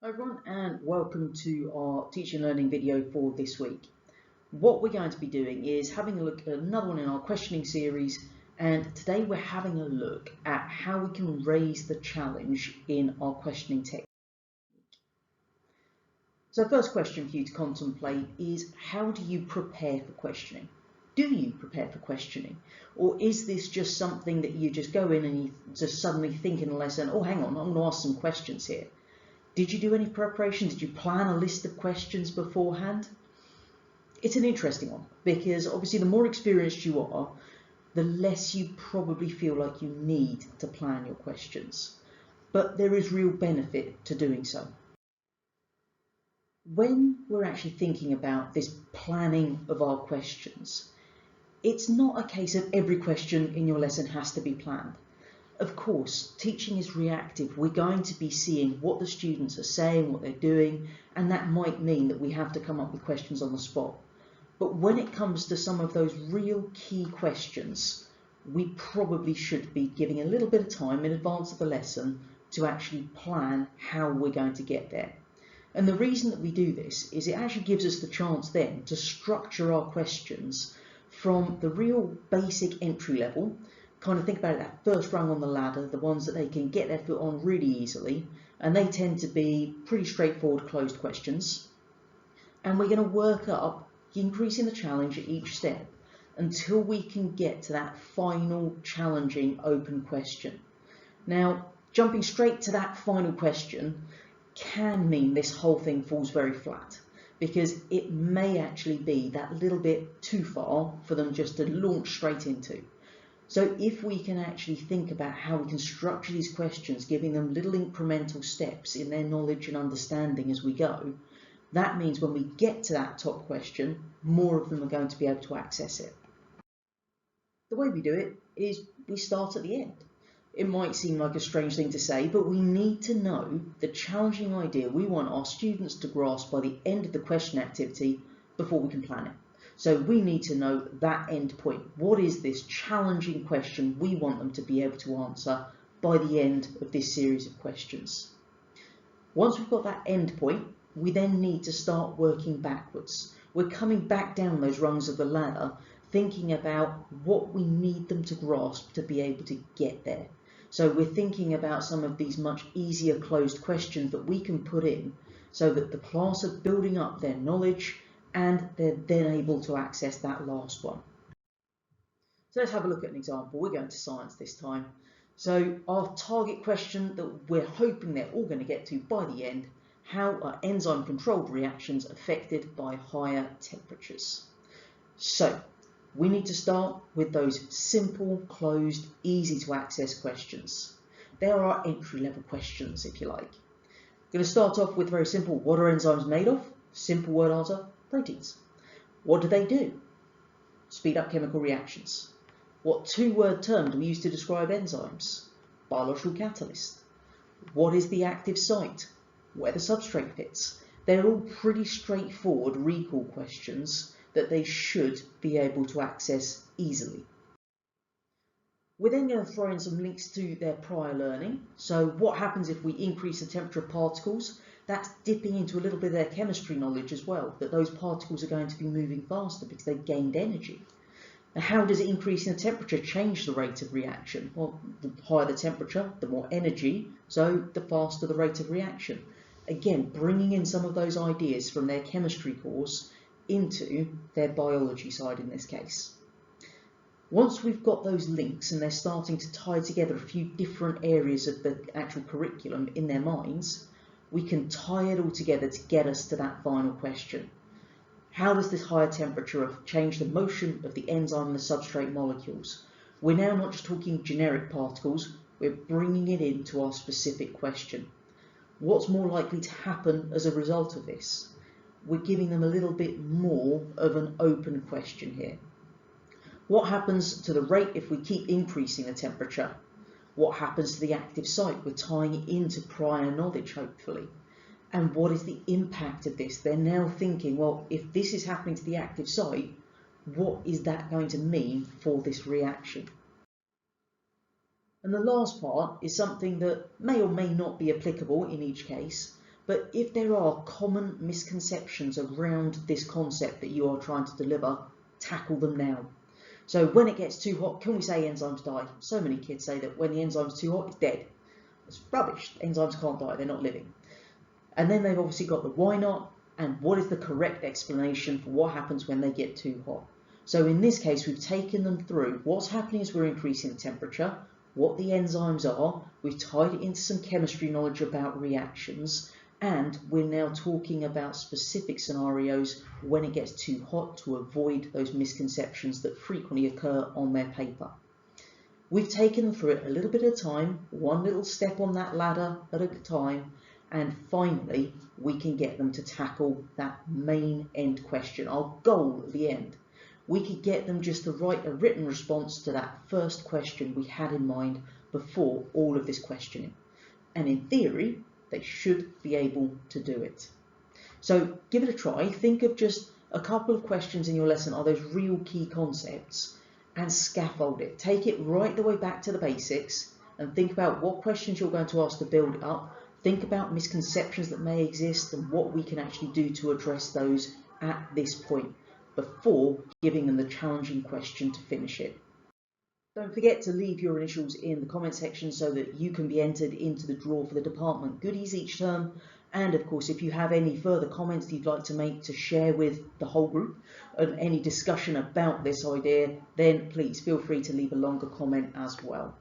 Hi everyone, and welcome to our teaching and learning video for this week. What we're going to be doing is having a look at another one in our questioning series, and today we're having a look at how we can raise the challenge in our questioning technique. So first question for you to contemplate is, how do you prepare for questioning? Do you prepare for questioning? Or is this just something that you just go in and you just suddenly think in a lesson, oh hang on, I'm going to ask some questions here. Did you do any preparation? Did you plan a list of questions beforehand? It's an interesting one because obviously the more experienced you are, the less you probably feel like you need to plan your questions. But there is real benefit to doing so. When we're actually thinking about this planning of our questions, it's not a case of every question in your lesson has to be planned. Of course, teaching is reactive. We're going to be seeing what the students are saying, what they're doing, and that might mean that we have to come up with questions on the spot. But when it comes to some of those real key questions, we probably should be giving a little bit of time in advance of the lesson to actually plan how we're going to get there. And the reason that we do this is it actually gives us the chance then to structure our questions from the real basic entry level. Kind of think about it, that first rung on the ladder, the ones that they can get their foot on really easily, and they tend to be pretty straightforward closed questions. And we're going to work up, increasing the challenge at each step until we can get to that final challenging open question. Now, jumping straight to that final question can mean this whole thing falls very flat, because it may actually be that little bit too far for them just to launch straight into. So if we can actually think about how we can structure these questions, giving them little incremental steps in their knowledge and understanding as we go, that means when we get to that top question, more of them are going to be able to access it. The way we do it is we start at the end. It might seem like a strange thing to say, but we need to know the challenging idea we want our students to grasp by the end of the question activity before we can plan it. So we need to know that end point. What is this challenging question we want them to be able to answer by the end of this series of questions? Once we've got that end point, we then need to start working backwards. We're coming back down those rungs of the ladder, thinking about what we need them to grasp to be able to get there. So we're thinking about some of these much easier closed questions that we can put in so that the class are building up their knowledge and they're then able to access that last one. So let's have a look at an example. We're going to science this time. So our target question that we're hoping they're all going to get to by the end: how are enzyme controlled reactions affected by higher temperatures? So we need to start with those simple, closed, easy to access questions. They're our entry level questions, if you like. I'm going to start off with very simple. What are enzymes made of? Simple word answer: proteins. What do they do? Speed up chemical reactions. What two-word term do we use to describe enzymes? Biological catalyst. What is the active site? Where the substrate fits. They're all pretty straightforward recall questions that they should be able to access easily. We're then going to throw in some links to their prior learning. So what happens if we increase the temperature of particles? That's dipping into a little bit of their chemistry knowledge as well, that those particles are going to be moving faster because they've gained energy. Now, how does increasing the temperature change the rate of reaction? Well, the higher the temperature, the more energy, so the faster the rate of reaction. Again, bringing in some of those ideas from their chemistry course into their biology side in this case. Once we've got those links and they're starting to tie together a few different areas of the actual curriculum in their minds, we can tie it all together to get us to that final question. How does this higher temperature change the motion of the enzyme and the substrate molecules? We're now not just talking generic particles, we're bringing it into our specific question. What's more likely to happen as a result of this? We're giving them a little bit more of an open question here. What happens to the rate if we keep increasing the temperature? What happens to the active site? We're tying it into prior knowledge, hopefully. And what is the impact of this? They're now thinking, well, if this is happening to the active site, what is that going to mean for this reaction? And the last part is something that may or may not be applicable in each case, But if there are common misconceptions around this concept that you are trying to deliver, tackle them now. So when it gets too hot, can we say enzymes die? So many kids say that when the enzyme's too hot, it's dead. It's rubbish. Enzymes can't die, they're not living. And then they've obviously got the why not and what is the correct explanation for what happens when they get too hot. So in this case, we've taken them through what's happening as we're increasing the temperature, what the enzymes are, we've tied it into some chemistry knowledge about reactions, and we're now talking about specific scenarios when it gets too hot to avoid those misconceptions that frequently occur on their paper. We've taken them through it a little bit at a time, one little step on that ladder at a time, and finally we can get them to tackle that main end question, our goal at the end. We could get them just to write a written response to that first question we had in mind before all of this questioning. And in theory, they should be able to do it. So give it a try. Think of just a couple of questions in your lesson, are those real key concepts, and scaffold it. Take it right the way back to the basics and think about what questions you're going to ask to build it up. Think about misconceptions that may exist and what we can actually do to address those at this point before giving them the challenging question to finish it. Don't forget to leave your initials in the comment section so that you can be entered into the draw for the department goodies each term. And of course, if you have any further comments you'd like to make to share with the whole group and any discussion about this idea, then please feel free to leave a longer comment as well.